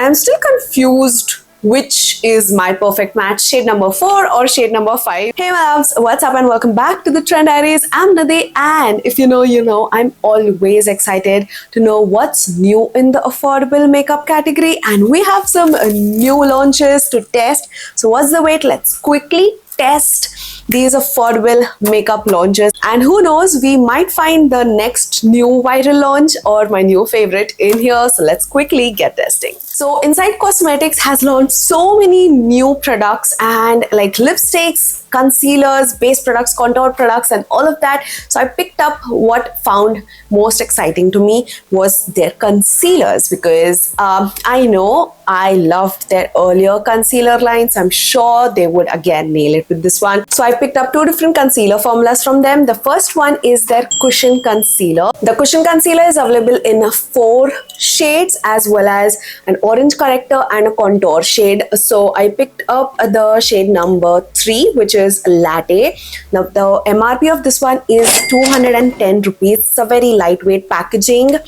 I am still confused which is my perfect match, shade number 4 or shade number 5. Hey my loves, what's up and welcome back to the Trend Diaries. I'm Nade, and if you know, you know, I'm always excited to know what's new in the affordable makeup category, and we have some new launches to test. So what's the wait? Let's quickly test these affordable makeup launches, and who knows, we might find the next new viral launch or my new favorite in here. So let's quickly get testing. So Inside Cosmetics has launched so many new products, and like lipsticks, concealers, base products, contour products, and all of that. So I picked up what found most exciting to me was their concealers, because I know I loved their earlier concealer lines. I'm sure they would again nail it with this one. So I picked up two different concealer formulas from them. The first one is their Cushion Concealer. The Cushion Concealer is available in 4 shades, as well as an orange corrector and a contour shade. So I picked up the shade number 3, which is Latte. Now the MRP of this one is 210 rupees. It's a very lightweight packaging,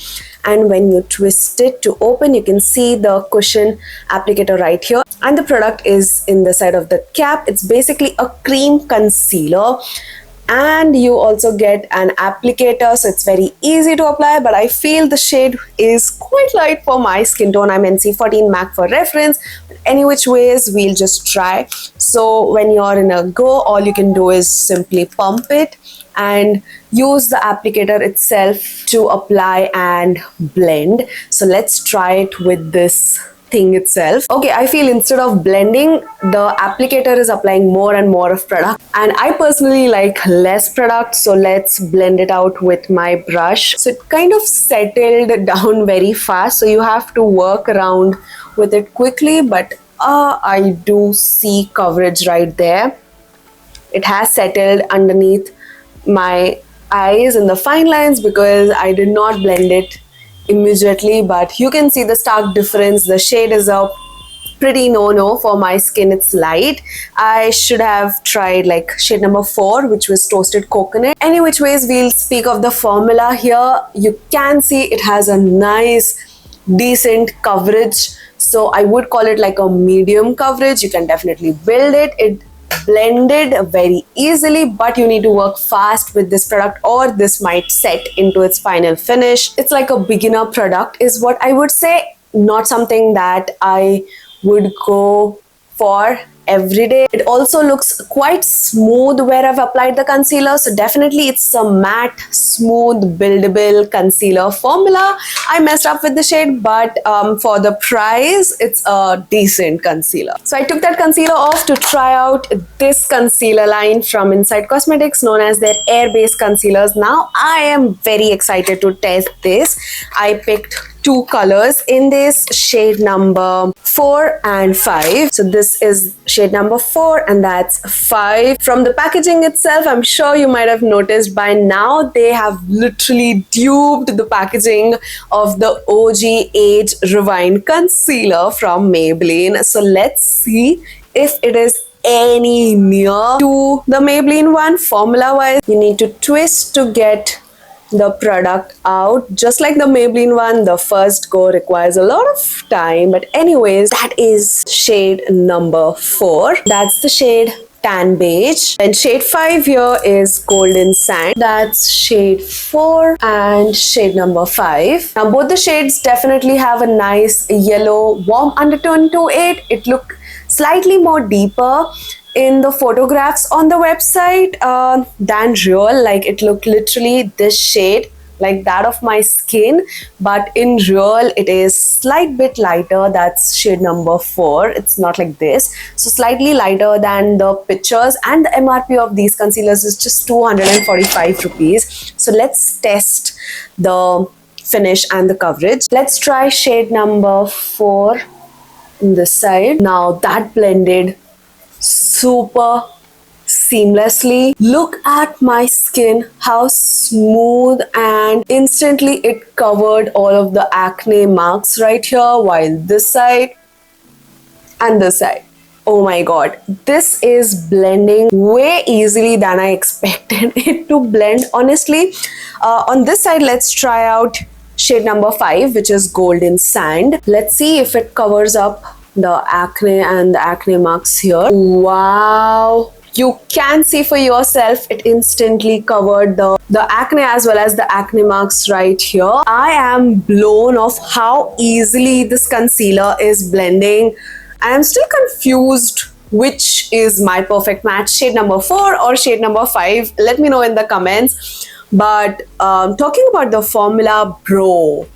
and when you twist it to open, you can see the cushion applicator right here, and the product is in the side of the cap. It's basically a cream concealer, and you also get an applicator, so it's very easy to apply, but I feel the shade is quite light for my skin tone. I'm NC14 MAC for reference, but any which ways, we'll just try. So when you're in a go, all you can do is simply pump it and use the applicator itself to apply and blend. So let's try it with this thing itself. Okay, I feel instead of blending, the applicator is applying more and more of product, and I personally like less product, so let's blend it out with my brush. So it kind of settled down very fast, so you have to work around with it quickly, but I do see coverage right there. It has settled underneath my eyes and the fine lines because I did not blend it immediately, but you can see the stark difference. The shade is a pretty no-no for my skin. It's light. I should have tried like shade number 4, which was Toasted Coconut. Any which ways, we'll speak of the formula here. You can see it has a nice decent coverage, so I would call it like a medium coverage. You can definitely build it. It blended very easily, but you need to work fast with this product or this might set into its final finish. It's like a beginner product is what I would say, not something that I would go for every day. It also looks quite smooth where I've applied the concealer, so definitely it's a matte, smooth, buildable concealer formula. I messed up with the shade, but for the price, it's a decent concealer. So I took that concealer off to try out this concealer line from Inside Cosmetics, known as their Airbase concealers. Now I am very excited to test this. I picked 2 colors in this, shade number 4 and 5. So this is shade number 4 and that's 5. From the packaging itself, I'm sure you might have noticed by now, they have literally duped the packaging of the OG Age Rewind concealer from Maybelline. So let's see if it is any near to the Maybelline one. Formula wise, you need to twist to get the product out. Just like the Maybelline one, the first go requires a lot of time, but anyways, that is shade number 4. That's the shade Tan Beige. And shade 5 here is Golden Sand. That's shade 4 and shade number 5. Now both the shades definitely have a nice yellow warm undertone to it. It looks slightly more deeper in the photographs on the website than real. Like it looked literally this shade, like that of my skin, but in real it is slight bit lighter. That's shade number 4. It's not like this, so slightly lighter than the pictures, and the MRP of these concealers is just 245 rupees. So let's test the finish and the coverage. Let's try shade number 4 on this side. Now that blended super seamlessly. Look at my skin, how smooth, and instantly it covered all of the acne marks right here, while this side and this side, oh my god, this is blending way easily than I expected it to blend, honestly. On this side, let's try out shade number 5, which is Golden Sand. Let's see if it covers up the acne and the acne marks here. Wow. You can see for yourself, it instantly covered the acne as well as the acne marks right here. I am blown off how easily this concealer is blending. I am still confused which is my perfect match, shade number 4 or shade number 5. Let me know in the comments. But talking about the formula, bro,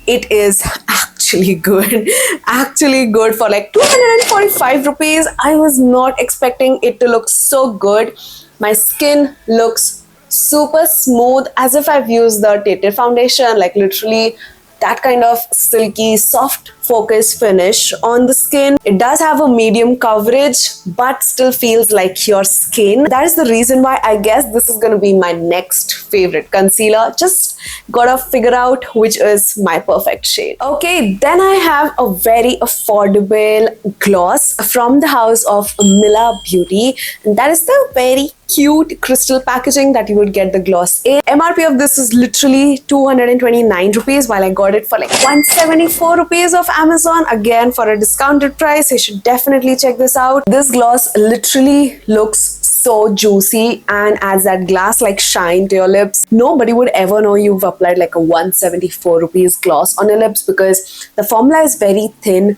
it is actually good. Actually good for like 245 rupees. I was not expecting it to look so good. My skin looks super smooth, as if I've used the Tete foundation, like literally that kind of silky, soft focus finish on the skin. It does have a medium coverage, but still feels like your skin. That is the reason why I guess this is going to be my next favorite concealer. Just gotta figure out which is my perfect shade. Okay, then I have a very affordable gloss from the house of MILA Beauty, and that is the very cute crystal packaging that you would get the gloss in. MRP of this is literally 229 rupees, while I got it for like 174 rupees of Amazon. Again, for a discounted price. You should definitely check this out. This gloss literally looks so juicy and adds that glass like shine to your lips. Nobody would ever know you've applied like a 174 rupees gloss on your lips, because the formula is very thin,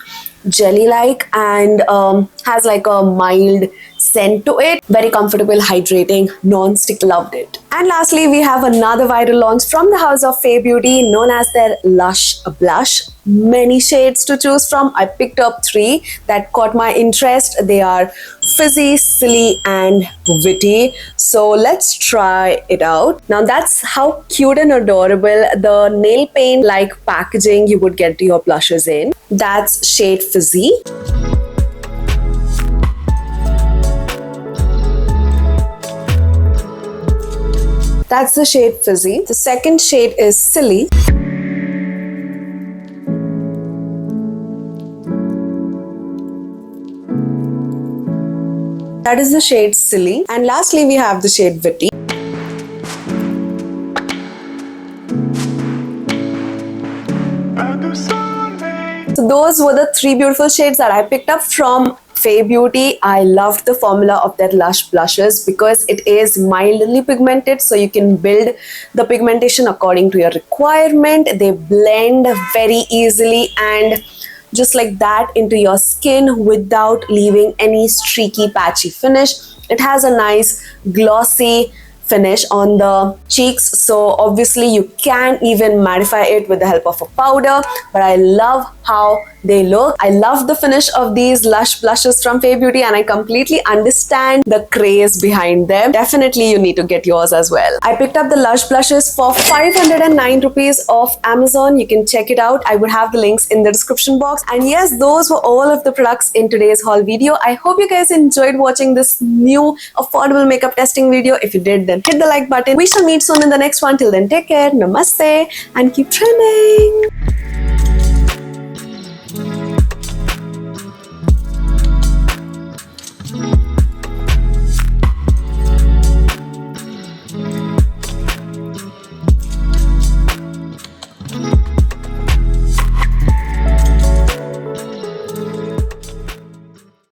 jelly like, and has like a mild scent to it. Very comfortable, hydrating, non-stick. Loved it. And lastly, we have another viral launch from the house of Fay Beauty, known as their Lush blush. Many shades to choose from. I picked up 3 that caught my interest. They are fizzy, silly, and witty. So let's try it out. Now that's how cute and adorable the nail paint like packaging you would get your blushes in. That's shade Fizzy. That's the shade Fizzy. The second shade is Silly. That is the shade Silly. And lastly, we have the shade Witty. So those were the 3 beautiful shades that I picked up from Fay Beauty. I loved the formula of their Lush blushes because it is mildly pigmented, so you can build the pigmentation according to your requirement. They blend very easily and just like that into your skin without leaving any streaky, patchy finish. It has a nice glossy finish on the cheeks, so obviously you can even mattify it with the help of a powder, but I love how they look. I love the finish of these Lush blushes from Fay Beauty, and I completely understand the craze behind them. Definitely you need to get yours as well. I picked up the Lush blushes for 509 rupees off Amazon. You can check it out. I would have the links in the description box. And yes, those were all of the products in today's haul video. I hope you guys enjoyed watching this new affordable makeup testing video. If you did, then hit the like button. We shall meet soon in the next one. Till then, take care, namaste, and keep trending.